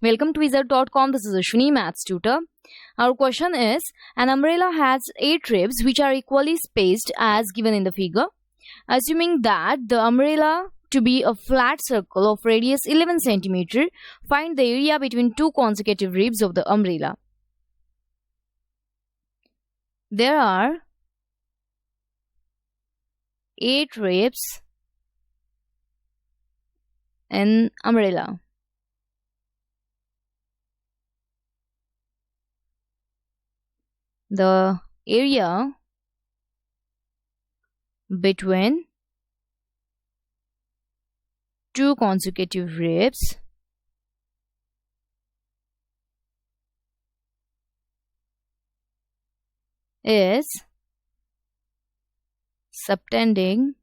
Welcome to wizard.com. This is Ashwini, maths tutor. Our question is, an umbrella has 8 ribs which are equally spaced as given in the figure. Assuming that the umbrella to be a flat circle of radius 11 cm, find the area between two consecutive ribs of the umbrella. There are 8 ribs in umbrella. The area between two consecutive ribs is subtending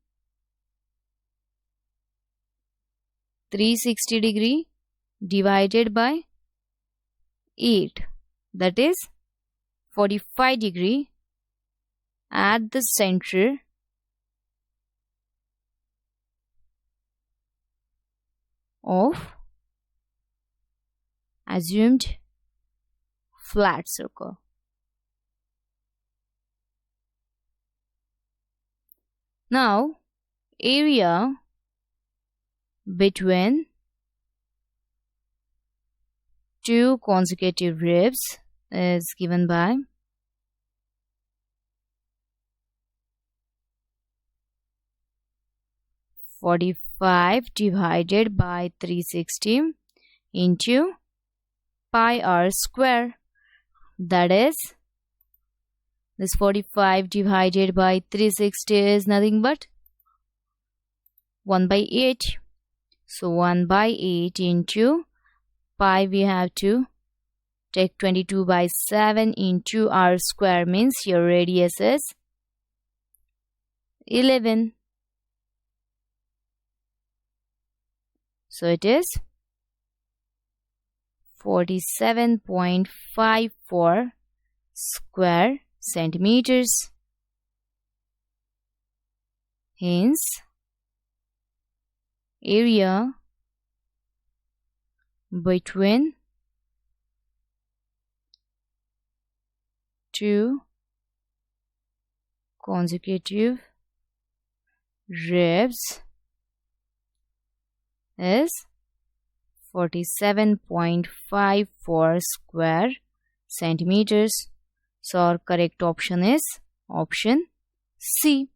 360 degree divided by 8, that is 45 degree at the center of assumed flat circle. Now, area between two consecutive ribs is given by 45 divided by 360 into pi r square, that is, this 45 divided by 360 is nothing but 1 by 8. So 1 by 8 into pi, we have to take 22 by 7 into r square, means your radius is 11. So it is 47.54 square centimeters. Hence, area between two consecutive ribs is 47.54 square centimeters. So our correct option is option C.